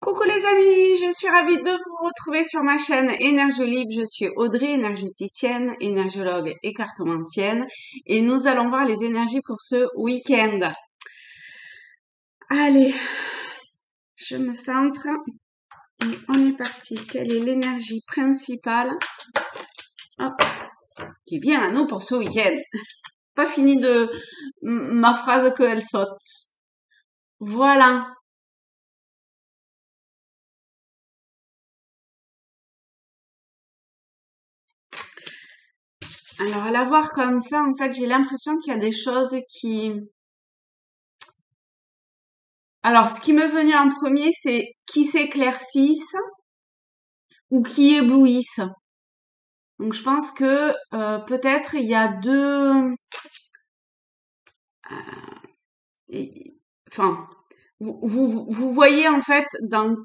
Coucou les amis, je suis ravie de vous retrouver sur ma chaîne Énergiolib. Je suis Audrey, énergéticienne, énergiologue et cartomancienne et nous allons voir les énergies pour ce week-end. Allez, je me centre et on est parti. Quelle est l'énergie principale qui vient à nous pour ce week-end? Pas fini de ma phrase qu'elle saute. Voilà. Alors, à la voir comme ça, en fait, j'ai l'impression qu'il y a des choses qui... Alors, ce qui m'est venu en premier, c'est qui s'éclaircissent ou qui éblouissent. Donc, je pense que peut-être il y a deux... Enfin, vous voyez en fait dans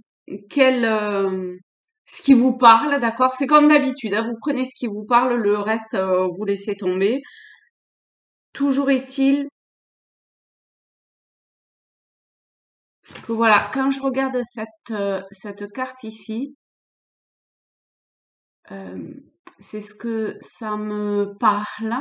quel... ce qui vous parle, d'accord? C'est comme d'habitude, hein, vous prenez ce qui vous parle, le reste, vous laissez tomber. Toujours est-il que voilà, quand je regarde cette carte ici, euh, c'est ce que ça me parle.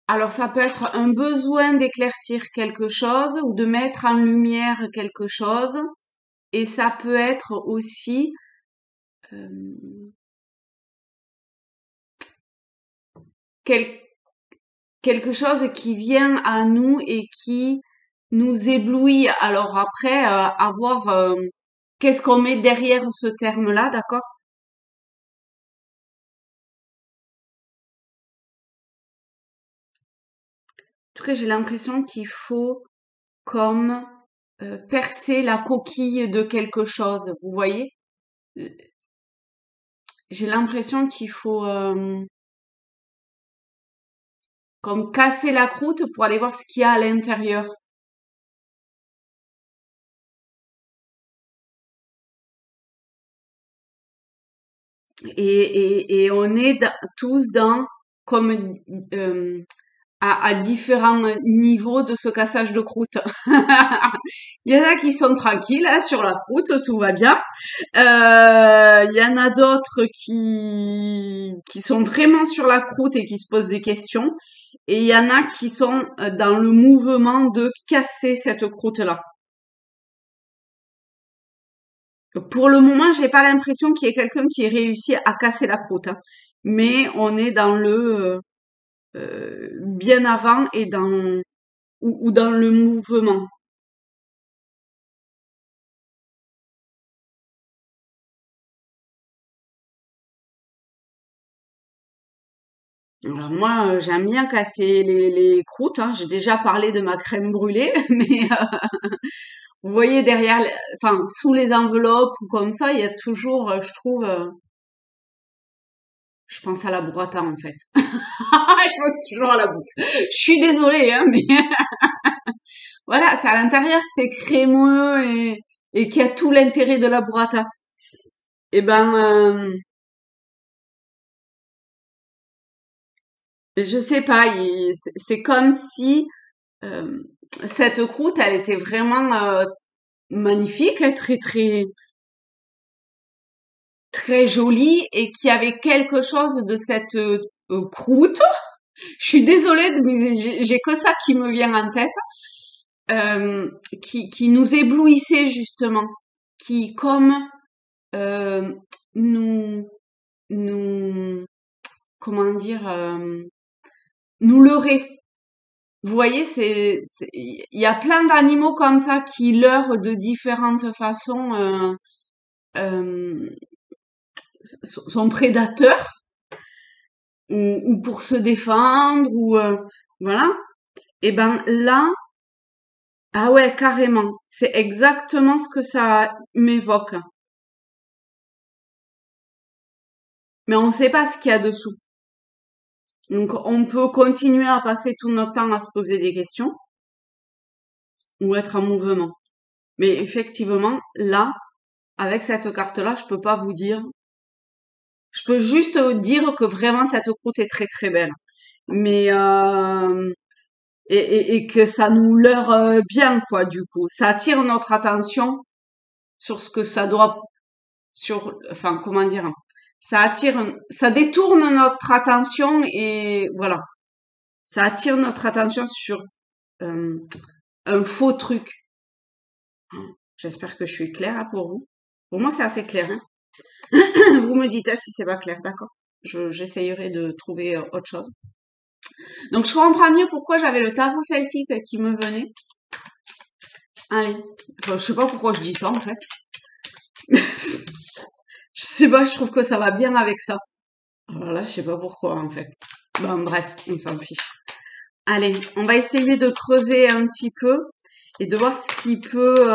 Alors ça peut être un besoin d'éclaircir quelque chose ou de mettre en lumière quelque chose, et ça peut être aussi euh, quel- quelque chose qui vient à nous et qui nous éblouit. Alors après, à voir qu'est-ce qu'on met derrière ce terme-là, d'accord? En tout cas, j'ai l'impression qu'il faut comme percer la coquille de quelque chose, vous voyez? J'ai l'impression qu'il faut comme casser la croûte pour aller voir ce qu'il y a à l'intérieur. Et on est tous dans comme euh, à différents niveaux de ce cassage de croûte. Il y en a qui sont tranquilles hein, sur la croûte, tout va bien. Il y en a d'autres qui sont vraiment sur la croûte et qui se posent des questions. Et il y en a qui sont dans le mouvement de casser cette croûte-là. Pour le moment, j'ai pas l'impression qu'il y ait quelqu'un qui ait réussi à casser la croûte, hein. Mais on est dans le bien avant et dans ou dans le mouvement. Alors moi, j'aime bien casser les croûtes, hein. J'ai déjà parlé de ma crème brûlée, mais vous voyez derrière, enfin sous les enveloppes ou comme ça, il y a toujours, je trouve, je pense à la burrata en fait. Je pense toujours à la bouffe. Je suis désolée, hein, mais voilà, c'est à l'intérieur que c'est crémeux et qui a tout l'intérêt de la burrata. Et ben, je sais pas, c'est comme si euh, cette croûte, elle était vraiment magnifique, hein, très très très jolie et qu'il y avait quelque chose de cette croûte. Je suis désolée, mais j'ai que ça qui me vient en tête, qui nous éblouissait justement, qui comme euh, nous nous comment dire nous leurrait. Vous voyez, il y a plein d'animaux comme ça qui leurrent de différentes façons euh, son prédateur ou pour se défendre ou voilà. Et ben là, ah ouais, carrément, c'est exactement ce que ça m'évoque. Mais on ne sait pas ce qu'il y a dessous. Donc on peut continuer à passer tout notre temps à se poser des questions ou être en mouvement. Mais effectivement, là, avec cette carte-là, je peux pas vous dire. Je peux juste dire que vraiment cette croûte est très très belle. Mais et que ça nous leurre bien, quoi, du coup. Ça attire notre attention sur ce que ça doit, enfin, comment dire, ça détourne notre attention et voilà, ça attire notre attention sur euh, un faux truc. J'espère que je suis claire hein, pour vous. Pour moi, c'est assez clair. Hein. Vous me dites si c'est pas clair, d'accord? J'essayerai de trouver autre chose. Donc, je comprends mieux pourquoi j'avais le tarot celtique qui me venait. Allez, enfin, je sais pas pourquoi je dis ça en fait. Je sais pas, je trouve que ça va bien avec ça. Alors là, je sais pas pourquoi en fait. Bon, bref, on s'en fiche. Allez, on va essayer de creuser un petit peu et de voir ce qui peut.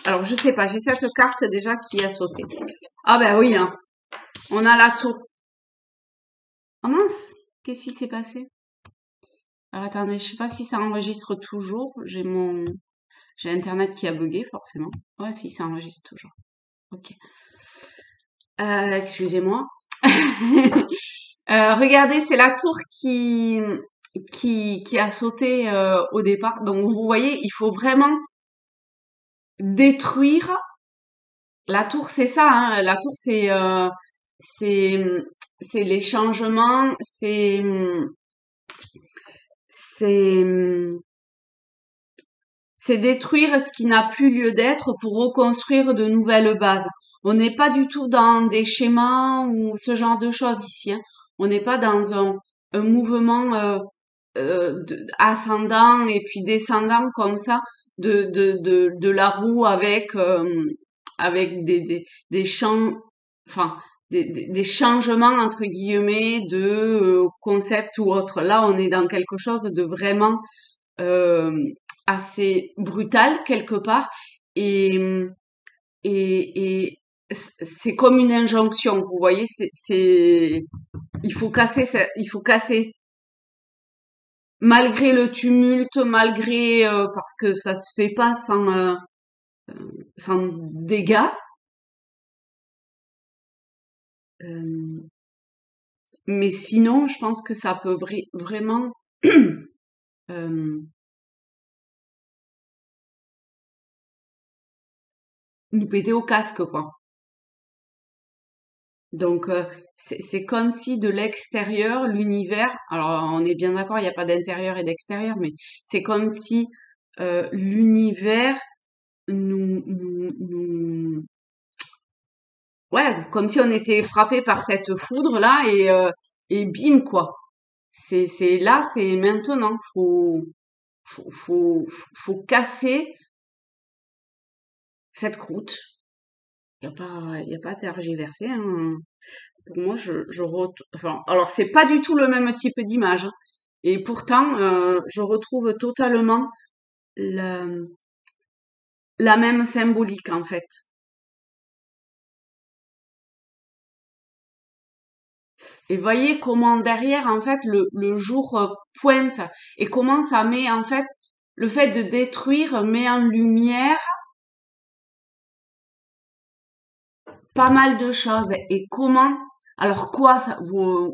Alors, je sais pas, j'ai cette carte déjà qui a sauté. Ah ben oui, hein. On a la tour. Oh mince, qu'est-ce qui s'est passé? Alors attendez, je sais pas si ça enregistre toujours. J'ai Internet qui a bugué forcément. Ouais, si ça enregistre toujours. Ok. Excusez-moi. Regardez, c'est la tour qui a sauté au départ. Donc vous voyez, il faut vraiment détruire la tour. C'est ça, hein. La tour, c'est c'est les changements, c'est c'est détruire ce qui n'a plus lieu d'être pour reconstruire de nouvelles bases. On n'est pas du tout dans des schémas ou ce genre de choses ici. Hein. On n'est pas dans un mouvement ascendant et puis descendant comme ça de la roue avec des champs, enfin des changements entre guillemets de concept ou autre. Là, on est dans quelque chose de vraiment euh, assez brutal quelque part et et c'est comme une injonction, vous voyez, il faut casser il faut casser malgré le tumulte, malgré parce que ça se fait pas sans dégâts. euh, mais sinon, je pense que ça peut vraiment euh, nous péter au casque, quoi. Donc, c'est comme si de l'extérieur, l'univers, alors on est bien d'accord, il n'y a pas d'intérieur et d'extérieur, mais c'est comme si l'univers nous, ouais, comme si on était frappé par cette foudre-là et bim, quoi. C'est là, c'est maintenant. Faut, faut, faut casser cette croûte. Y a pas à tergiverser, hein. Pour moi, enfin, alors c'est pas du tout le même type d'image, hein. Et pourtant, je retrouve totalement la, la même symbolique en fait. Et voyez comment derrière en fait le jour pointe et comment ça met en fait le fait de détruire met en lumière pas mal de choses et comment alors quoi ça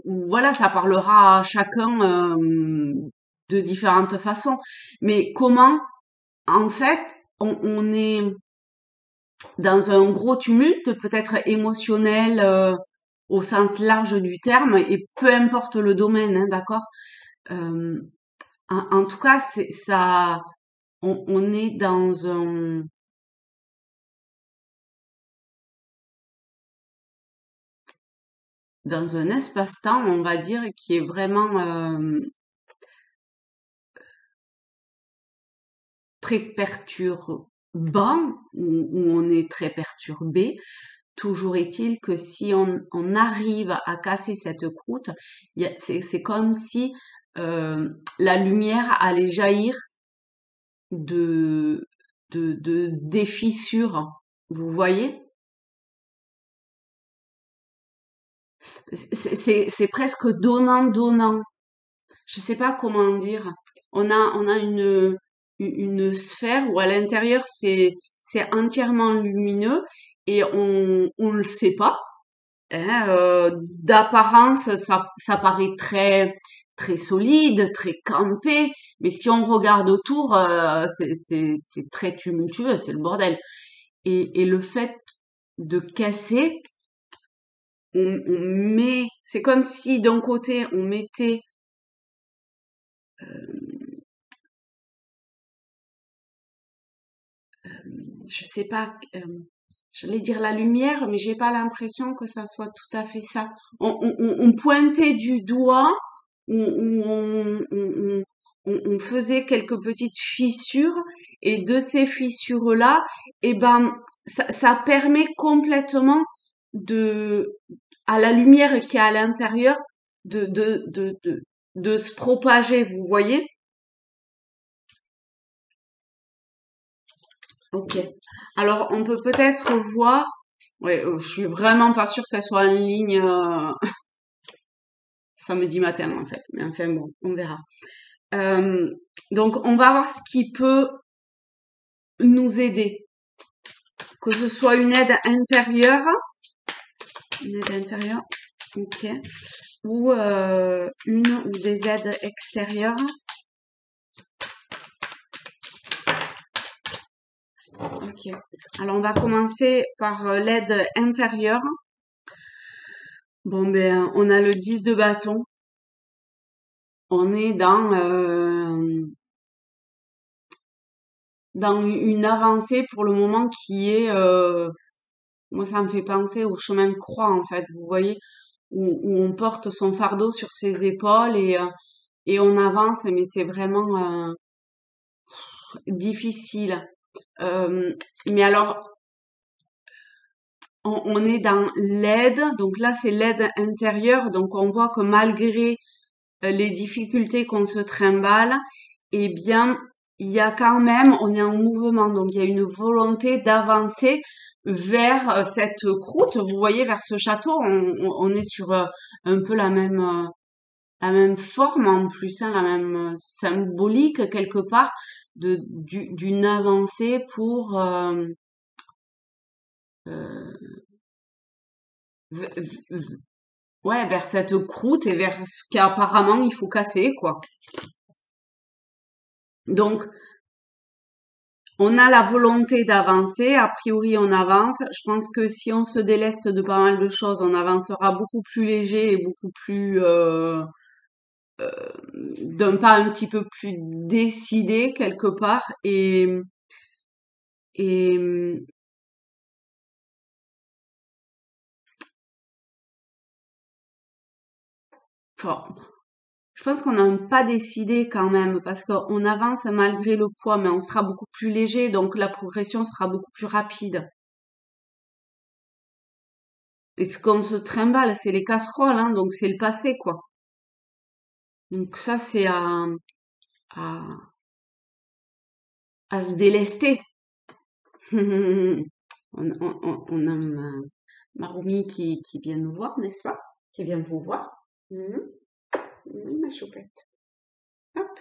voilà ça parlera à chacun de différentes façons mais comment en fait on est dans un gros tumulte peut-être émotionnel au sens large du terme et peu importe le domaine hein, d'accord. Euh, en tout cas c'est ça on est dans un espace-temps on va dire qui est vraiment très perturbant, où on est très perturbé. Toujours est-il que si on arrive à casser cette croûte, c'est comme si la lumière allait jaillir de, des fissures. Vous voyez? C'est presque donnant-donnant. Je sais pas comment dire. On a une sphère où à l'intérieur c'est entièrement lumineux et on le sait pas. Hein, d'apparence ça paraît très très solide, très campé. Mais si on regarde autour, c'est très tumultueux, c'est le bordel. Et le fait de casser, on met, c'est comme si d'un côté on mettait, je sais pas, j'allais dire la lumière, mais j'ai pas l'impression que ça soit tout à fait ça. On pointait du doigt, on faisait quelques petites fissures, et de ces fissures-là, eh ben, ça permet complètement de, à la lumière qui est à l'intérieur, de se propager, vous voyez? Ok. Alors, on peut peut-être voir. Ouais, je suis vraiment pas sûre qu'elle soit en ligne samedi matin en fait. Mais enfin bon, on verra. Euh, donc, on va voir ce qui peut nous aider, que ce soit une aide intérieure, ok, ou une ou des aides extérieures. Ok. Alors, on va commencer par l'aide intérieure. Bon, ben, on a le 10 de bâton. On est dans une avancée pour le moment qui est, moi ça me fait penser au chemin de croix en fait, vous voyez, où on porte son fardeau sur ses épaules et on avance, mais c'est vraiment difficile. Mais alors, on est dans l'aide, donc là c'est l'aide intérieure, donc on voit que malgré les difficultés qu'on se trimballe, eh bien, il y a quand même, on est en mouvement, donc il y a une volonté d'avancer vers cette croûte, vous voyez, vers ce château. On est sur un peu la même forme en plus, hein, la même symbolique quelque part d'une avancée pour euh, v- v- ouais, vers cette croûte et vers ce qu'apparemment il faut casser, quoi. Donc, on a la volonté d'avancer, a priori on avance. Je pense que si on se déleste de pas mal de choses, on avancera beaucoup plus léger et beaucoup plus d'un pas un petit peu plus décidé quelque part. Et enfin, je pense qu'on n'a un pas décidé quand même parce qu'on avance malgré le poids, mais on sera beaucoup plus léger, donc la progression sera beaucoup plus rapide. Et ce qu'on se trimballe, c'est les casseroles, hein, donc c'est le passé, quoi. Donc ça, c'est à, à se délester. On a Marumi qui vient nous voir, n'est-ce pas? Qui vient vous voir. Mhm. Oui, ma choupette. Hop.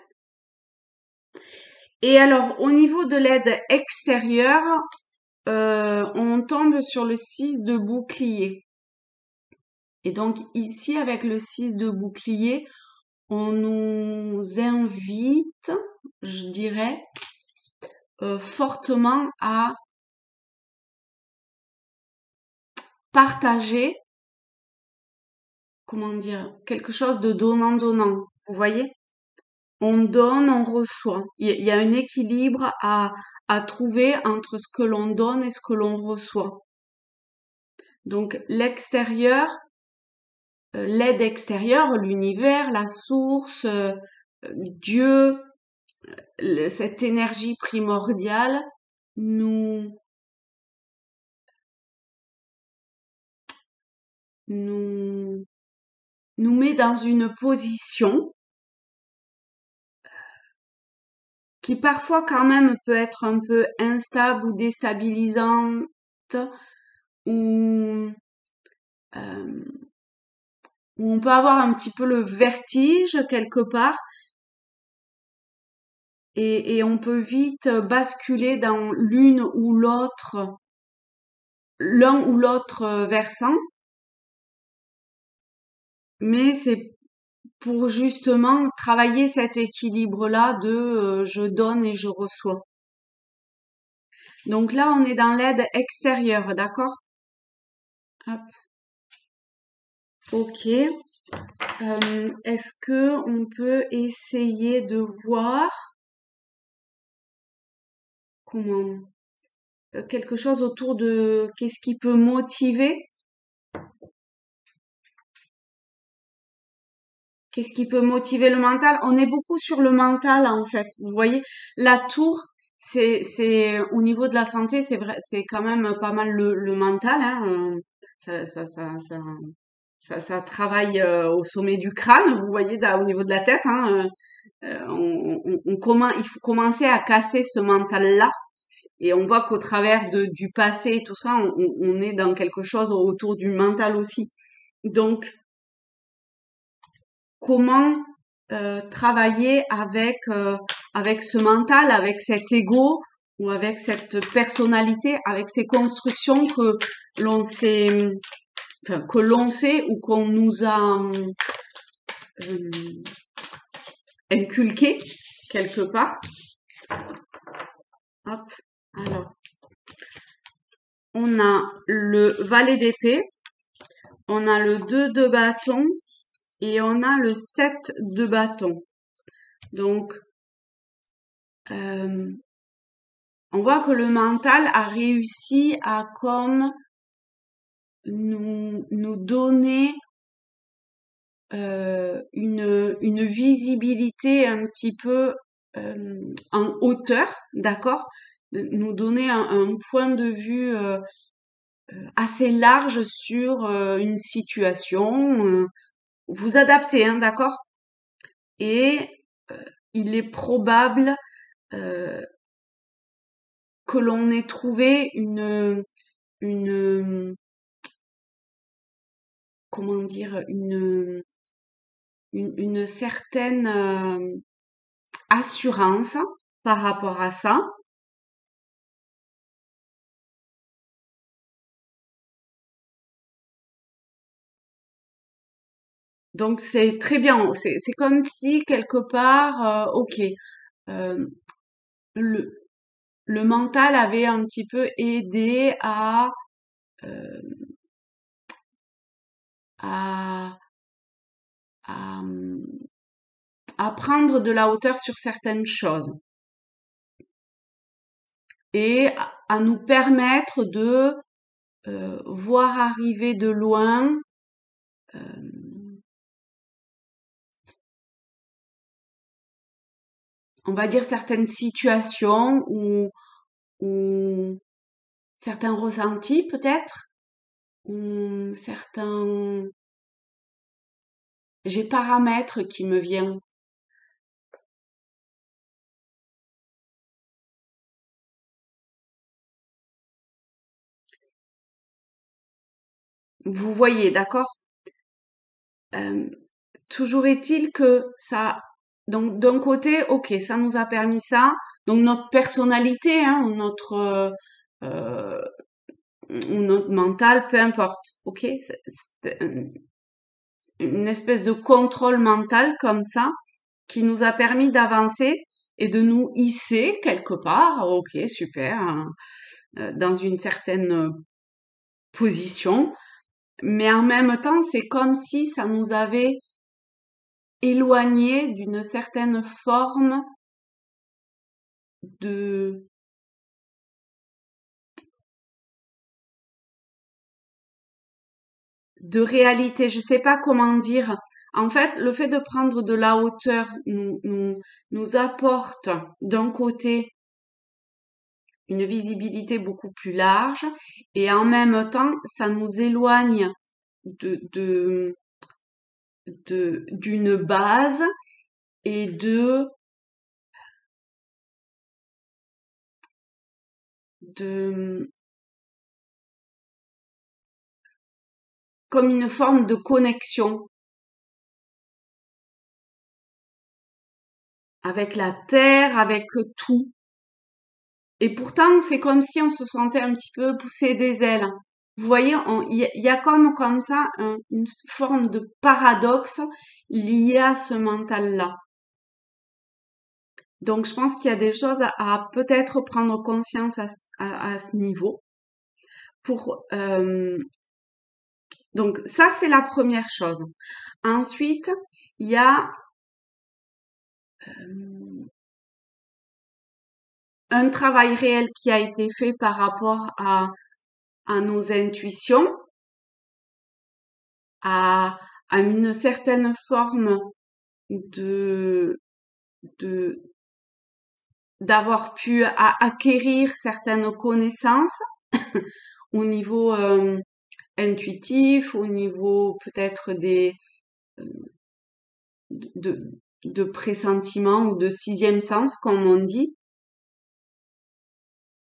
Et alors, au niveau de l'aide extérieure, on tombe sur le 6 de bouclier. Et donc ici, avec le 6 de bouclier, on nous invite, je dirais, fortement à partager, comment dire, quelque chose de donnant-donnant. Vous voyez? On donne, on reçoit. Il y a un équilibre à trouver entre ce que l'on donne et ce que l'on reçoit. Donc l'extérieur, l'aide extérieure, l'univers, la source, Dieu, cette énergie primordiale nous, nous, nous met dans une position qui parfois quand même peut être un peu instable ou déstabilisante ou où on peut avoir un petit peu le vertige quelque part et on peut vite basculer dans l'un ou l'autre versant, mais pour justement travailler cet équilibre-là de je donne et je reçois. Donc là, on est dans l'aide extérieure, d'accord? Hop. Ok. Est-ce que on peut essayer de voir comment quelque chose autour de qu'est-ce qui peut motiver? Qu'est-ce qui peut motiver le mental? On est beaucoup sur le mental en fait. Vous voyez, la tour, c'est au niveau de la santé, c'est vrai, c'est quand même pas mal le mental. Hein. Ça, ça, ça, ça, ça travaille au sommet du crâne. Vous voyez, au niveau de la tête. Hein, il faut commencer à casser ce mental-là. Et on voit qu'au travers du passé et tout ça, on est dans quelque chose autour du mental aussi. Donc, comment travailler avec ce mental, avec cet ego ou avec cette personnalité, avec ces constructions l'on s'est, que l'on sait ou qu'on nous a inculqué quelque part. Hop, alors, on a le valet d'épée, on a le 2 de bâton et on a le 7 de bâton. Donc, on voit que le mental a réussi à comme nous donner une visibilité un petit peu en hauteur, d'accord? Nous donner un point de vue assez large sur une situation. Vous adaptez, hein, d'accord? Et il est probable que l'on ait trouvé une comment dire une certaine assurance par rapport à ça. Donc c'est très bien. C'est comme si quelque part, ok, euh, le le mental avait un petit peu aidé euh, à à, à prendre de la hauteur sur certaines choses et à nous permettre de voir arriver de loin on va dire certaines situations ou certains ressentis peut-être, ou certains j'ai paramètres qui me viennent. Vous voyez, d'accord? Euh, Toujours est-il que ça, donc d'un côté, ok, ça nous a permis ça, donc notre personnalité, hein, euh, ou notre mental, peu importe, ok, c'est une espèce de contrôle mental comme ça qui nous a permis d'avancer et de nous hisser quelque part, ok, super, hein, dans une certaine position, mais en même temps, c'est comme si ça nous avait éloigné d'une certaine forme de de réalité. Je sais pas comment dire. En fait, le fait de prendre de la hauteur nous apporte d'un côté une visibilité beaucoup plus large et en même temps, ça nous éloigne de d'une base et de comme une forme de connexion avec la terre, avec tout. Et pourtant, c'est comme si on se sentait un petit peu pousser des ailes. Vous voyez, il y a comme ça une forme de paradoxe. liées à ce mental-là. Donc, je pense qu'il y a des choses à peut-être prendre conscience à ce niveau. Donc, ça, c'est la première chose. Ensuite, il y a un travail réel qui a été fait par rapport à nos intuitions, à une certaine forme de d'avoir pu acquérir certaines connaissances au niveau intuitif, au niveau peut-être de, de pressentiment ou de sixième sens, comme on dit.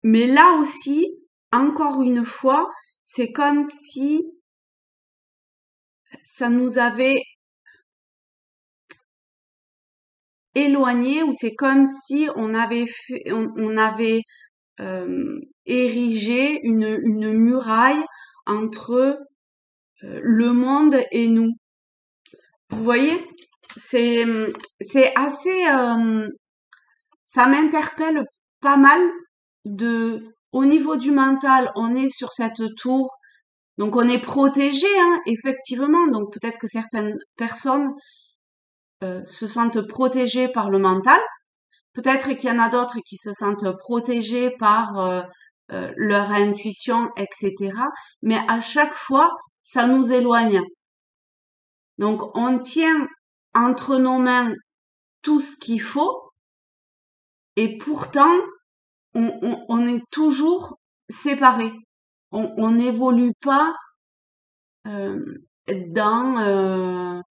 Mais là aussi, encore une fois, c'est comme si ça nous avait éloigné, ou c'est comme si on avait érigé une muraille entre le monde et nous. Vous voyez, c'est c'est assez, ça m'interpelle pas mal au niveau du mental, on est sur cette tour, donc on est protégé, hein, effectivement. Donc peut-être que certaines personnes se sentent protégées par le mental. Peut-être qu'il y en a d'autres qui se sentent protégés par leur intuition, etc. Mais à chaque fois, ça nous éloigne. Donc, on tient entre nos mains tout ce qu'il faut, et pourtant, on est toujours séparés. On n'évolue pas euh, dans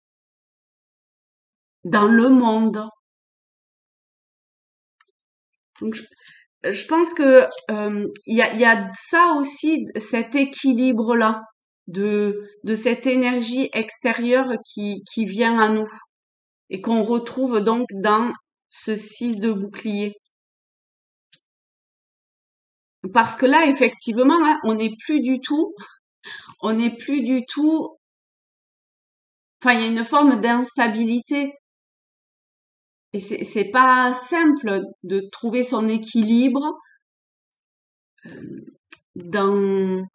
dans le monde. Donc, je pense que il y a ça aussi, cet équilibre-là de cette énergie extérieure qui vient à nous et qu'on retrouve donc dans ce 6 de bouclier. Parce que là, effectivement, hein, on n'est plus du tout, enfin, il y a une forme d'instabilité. Et c'est pas simple de trouver son équilibre dans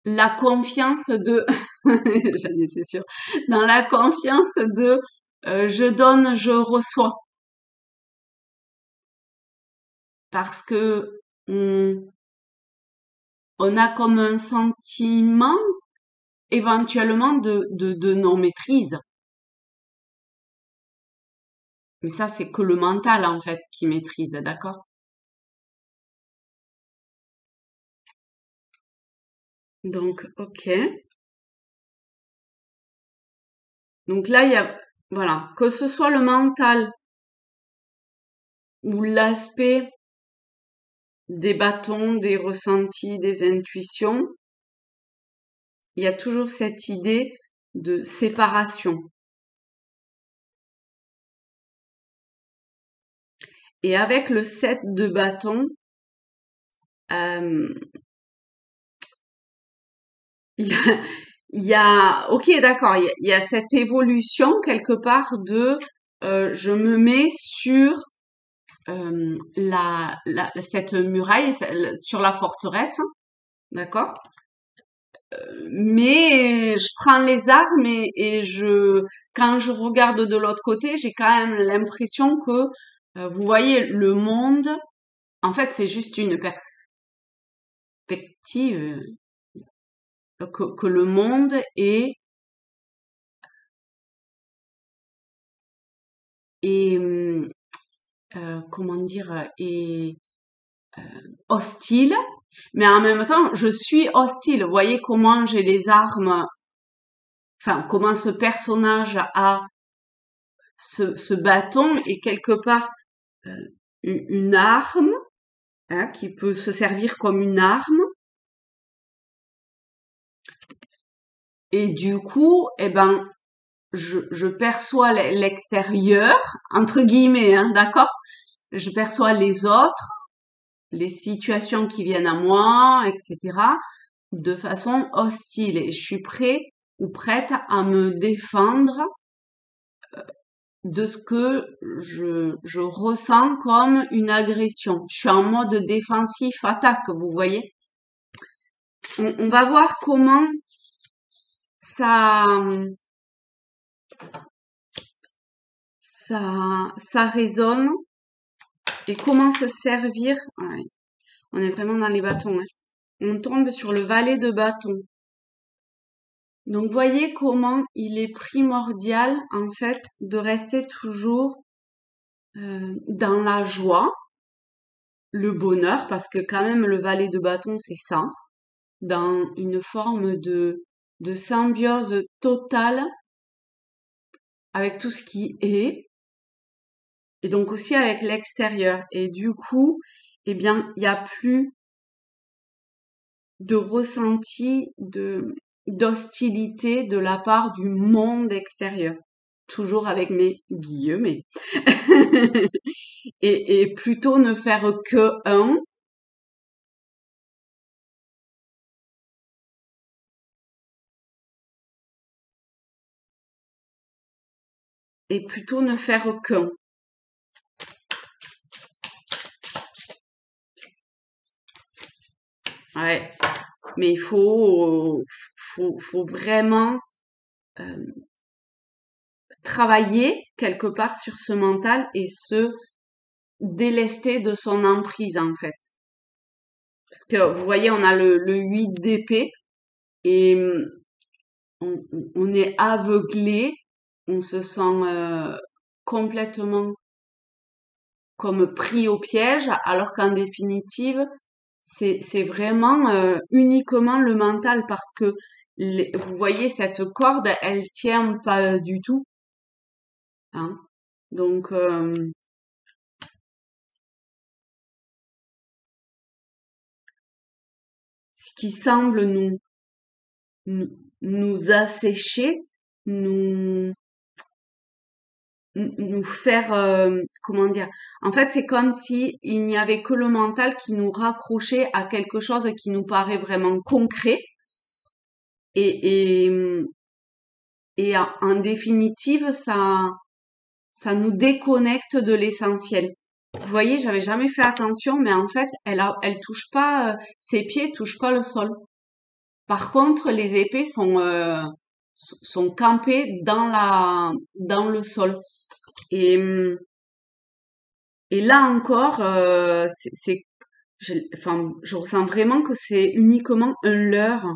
la confiance de, j'en étais sûre, dans la confiance de je donne, je reçois. Parce que on a comme un sentiment éventuellement de non-maîtrise. Mais ça, c'est que le mental, en fait, qui maîtrise, d'accord? Donc, ok. Donc là, il y a, voilà, que ce soit le mental ou l'aspect des bâtons, des ressentis, des intuitions, il y a toujours cette idée de séparation. Et avec le 7 de bâton, euh, il y a, ok, d'accord, il y a cette évolution quelque part de, je me mets sur cette muraille, sur la forteresse, hein, d'accord? Mais je prends les armes quand je regarde de l'autre côté, j'ai quand même l'impression que, vous voyez, le monde, en fait, c'est juste une perspective, que le monde est, comment dire, est hostile, mais en même temps, je suis hostile. Vous voyez comment j'ai les armes, enfin, comment ce personnage a ce bâton et quelque part une arme, hein, qui peut se servir comme une arme. Et du coup, eh ben, je perçois l'extérieur, entre guillemets, hein, d'accord? Je perçois les autres, les situations qui viennent à moi, etc., de façon hostile. Et je suis prêt ou prête à me défendre de ce que je ressens comme une agression. Je suis en mode défensif attaque, vous voyez. On va voir comment ça, ça résonne et comment se servir. Ouais, on est vraiment dans les bâtons, hein. On tombe sur le valet de bâton. Donc, voyez comment il est primordial, en fait, de rester toujours dans la joie, le bonheur, parce que quand même, le valet de bâton, c'est ça, dans une forme de symbiose totale avec tout ce qui est, et donc aussi avec l'extérieur. Et du coup, eh bien, il n'y a plus de ressenti d'hostilité de la part du monde extérieur. Toujours avec mes guillemets. Et plutôt ne faire que un, et plutôt ne faire qu'un. Ouais. Mais il faut vraiment euh, travailler quelque part sur ce mental et se délester de son emprise en fait. Parce que vous voyez, on a le 8 d'épée et on est aveuglé, on se sent complètement comme pris au piège, alors qu'en définitive, c'est vraiment uniquement le mental parce que vous voyez cette corde, elle tient pas du tout, hein. Donc ce qui semble nous, nous assécher, nous nous faire comment dire, en fait c'est comme si il n'y avait que le mental qui nous raccrochait à quelque chose qui nous paraît vraiment concret et et, et en définitive ça nous déconnecte de l'essentiel. Vous voyez, j'avais jamais fait attention, mais en fait elle touche pas ses pieds touchent pas le sol. Par contre les épées sont campées dans le sol. Et et là encore, enfin, je ressens vraiment que c'est uniquement un leurre.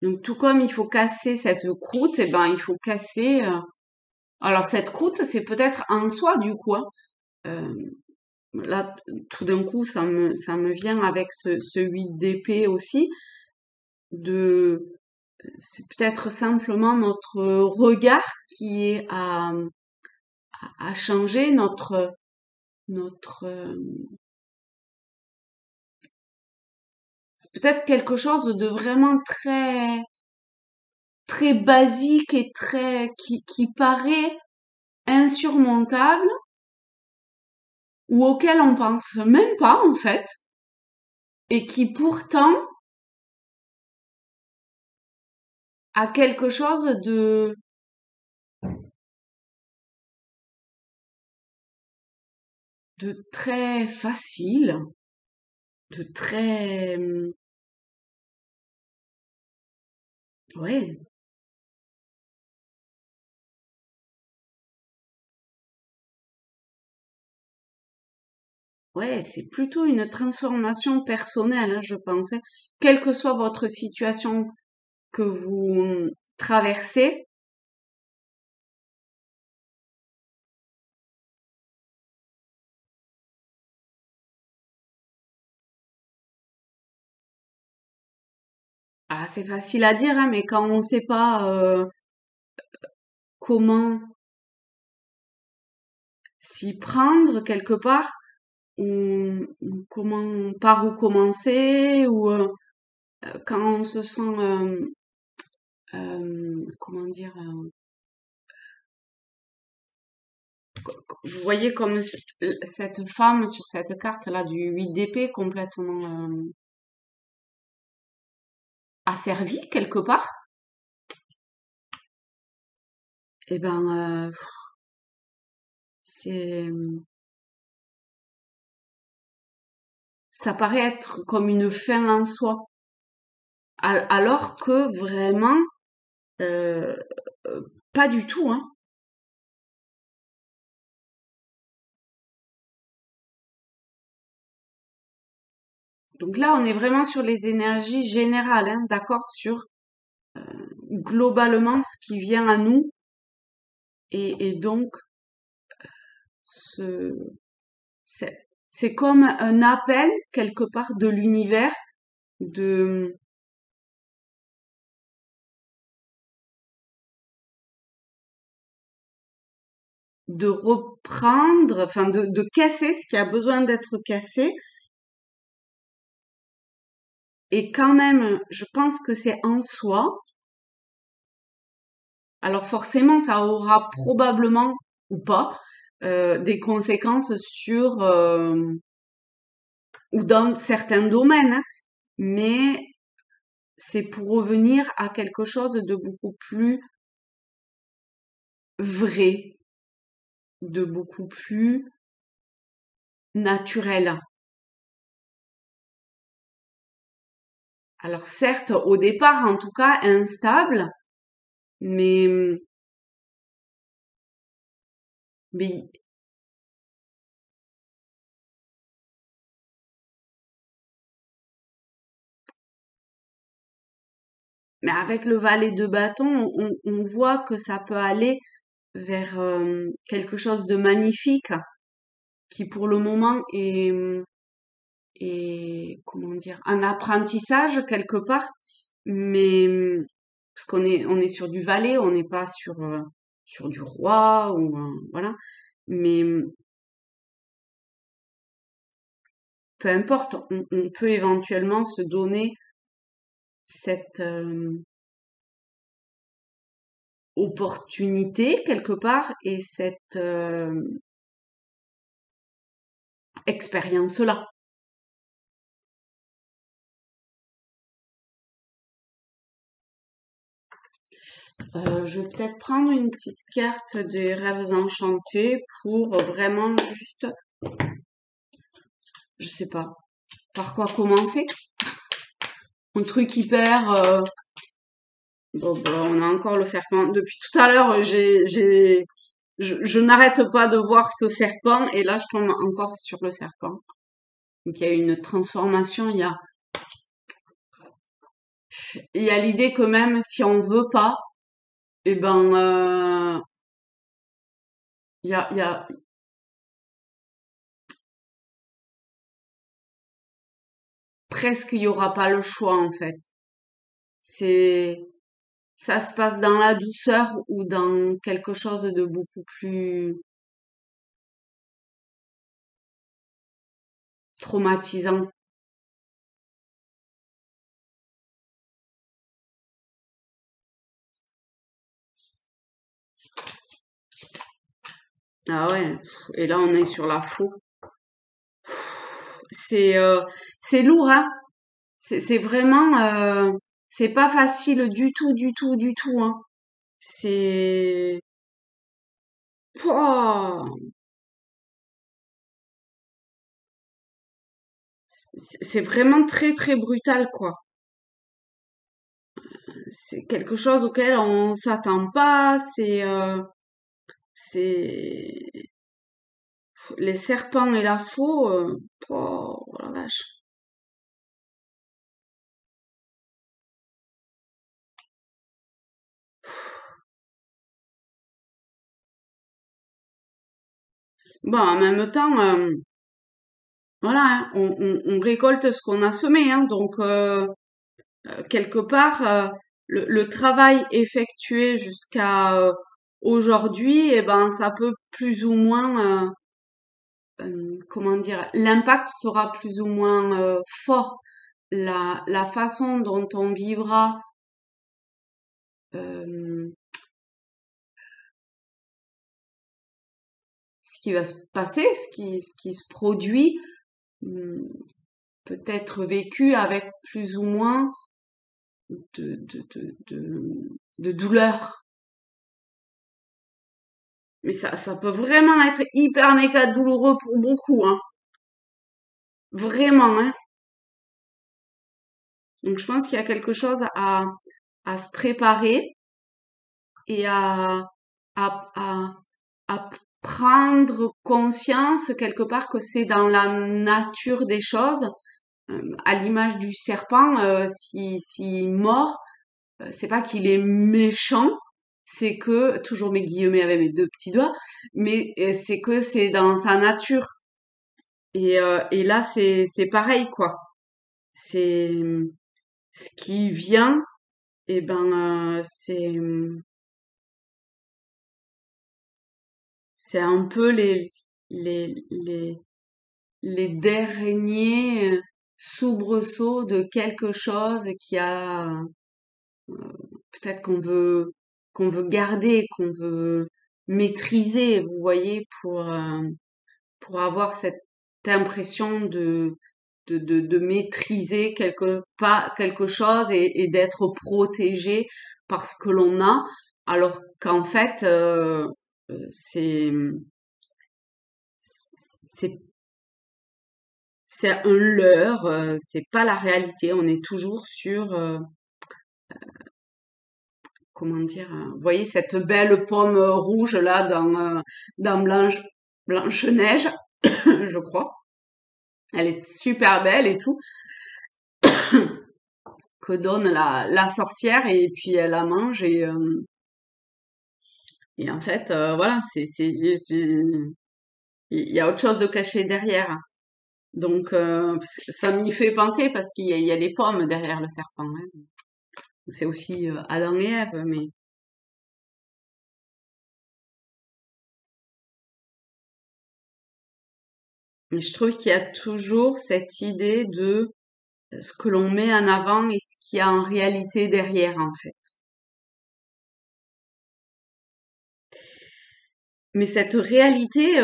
Donc, tout comme il faut casser cette croûte, eh ben, il faut casser. Alors, cette croûte, c'est peut-être en soi du coup, hein. Euh, Là, tout d'un coup, ça me vient avec ce 8 d'épée aussi. De, c'est peut-être simplement notre regard qui est à changer, notre c'est peut-être quelque chose de vraiment très basique et qui paraît insurmontable ou auquel on pense même pas en fait et qui pourtant a quelque chose de très facile, de très ouais, ouais, c'est plutôt une transformation personnelle, hein, je pensais, quelle que soit votre situation que vous traversez. Ah, c'est facile à dire, hein, mais quand on ne sait pas comment s'y prendre quelque part, comment, par où commencer, ou quand on se sent, comment dire, Vous voyez comme cette femme sur cette carte-là du 8 d'épée complètement asservie quelque part. Eh ben, c'est, ça paraît être comme une fin en soi, alors que vraiment, euh, pas du tout, hein. Donc là, on est vraiment sur les énergies générales, hein, d'accord, sur globalement ce qui vient à nous et donc ce, c'est comme un appel quelque part de l'univers de de reprendre, enfin de casser ce qui a besoin d'être cassé. Et quand même, je pense que c'est en soi. Alors forcément, ça aura probablement ou pas des conséquences sur ou dans certains domaines, hein. Mais c'est pour revenir à quelque chose de beaucoup plus vrai, de beaucoup plus naturel. Alors certes, au départ, en tout cas, instable, mais mais mais avec le valet de bâton, on voit que ça peut aller vers quelque chose de magnifique qui pour le moment est comment dire un apprentissage quelque part, mais parce qu'on est sur du valet, on n'est pas sur sur du roi ou voilà, mais peu importe, on peut éventuellement se donner cette opportunité quelque part et cette expérience-là. Je vais peut-être prendre une petite carte des rêves enchantés pour vraiment juste, je sais pas, par quoi commencer. Un truc hyper. Bon, bah, on a encore le serpent. Depuis tout à l'heure, je n'arrête pas de voir ce serpent et là, je tombe encore sur le serpent. Donc, il y a une transformation. Il y a l'idée que même si on veut pas, eh ben, il y a presque, il y aura pas le choix en fait. C'est, ça se passe dans la douceur ou dans quelque chose de beaucoup plus traumatisant. Ah ouais. Et là, on est sur la faux. C'est c'est lourd, hein. C'est vraiment c'est pas facile du tout, du tout, du tout, hein. C'est Pouah, c'est vraiment très très brutal, quoi. C'est quelque chose auquel on s'attend pas. C'est les serpents et la faux. Oh la vache. Bon, en même temps, voilà, hein, on récolte ce qu'on a semé, hein, donc quelque part, le travail effectué jusqu'à aujourd'hui, eh ben, ça peut plus ou moins, comment dire, l'impact sera plus ou moins fort. La façon dont on vivra euh, qui va se passer, ce qui se produit, hum, peut être vécu avec plus ou moins de, de, de, de, de douleur. Mais ça peut vraiment être hyper méga douloureux pour beaucoup, hein. Vraiment, hein. Donc je pense qu'il y a quelque chose à se préparer et à, à prendre conscience quelque part que c'est dans la nature des choses. À l'image du serpent, s'il mord, c'est pas qu'il est méchant, c'est que, toujours mes guillemets avec mes deux petits doigts, mais c'est que c'est dans sa nature. Et là, c'est pareil, quoi. C'est ce qui vient, et ben, c'est un peu les, les, les derniers soubresauts de quelque chose qui a peut-être qu'on veut garder, qu'on veut maîtriser, vous voyez, pour avoir cette impression de maîtriser pas quelque chose et d'être protégé par ce que l'on a, alors qu'en fait, c'est, c'est, c'est un leurre, c'est pas la réalité. On est toujours sur, comment dire, vous voyez cette belle pomme rouge là dans Blanche-Neige, je crois. Elle est super belle et tout, que donne la sorcière et puis elle la mange et en fait, voilà, il y a autre chose de caché derrière. Donc, ça m'y fait penser parce il y a les pommes derrière le serpent, hein. C'est aussi Adam et Ève, mais je trouve qu'il y a toujours cette idée de ce que l'on met en avant et ce qu'il y a en réalité derrière, en fait. Mais cette réalité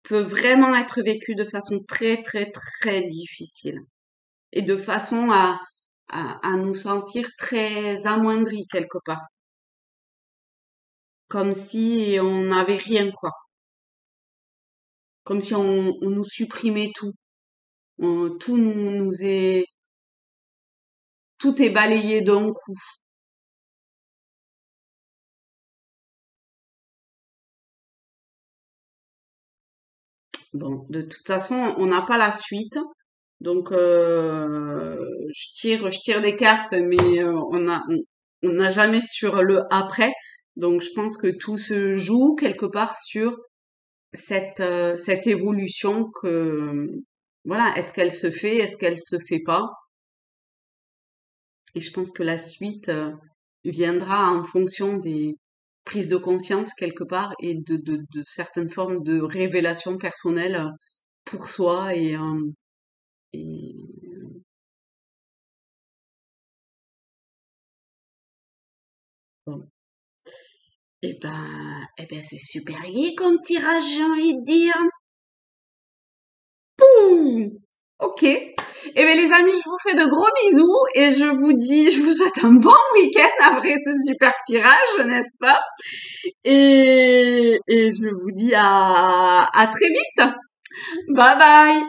peut vraiment être vécue de façon très, très, très difficile et de façon à nous sentir très amoindris quelque part, comme si on n'avait rien, quoi. Comme si on nous supprimait tout. Tout nous est, tout est balayé d'un coup. Bon, de toute façon, on n'a pas la suite. Donc, je tire des cartes, mais on n'a jamais sur le après. Donc, je pense que tout se joue quelque part sur cette évolution que, voilà, est-ce qu'elle se fait, est-ce qu'elle se fait pas? Et je pense que la suite viendra en fonction des prises de conscience quelque part et de certaines formes de révélation personnelle pour soi et bon. Eh ben, c'est super gai comme tirage, j'ai envie de dire. Pouh. Ok. Eh bien, les amis, je vous fais de gros bisous et je vous souhaite un bon week-end après ce super tirage, n'est-ce pas? Et je vous dis à très vite. Bye bye.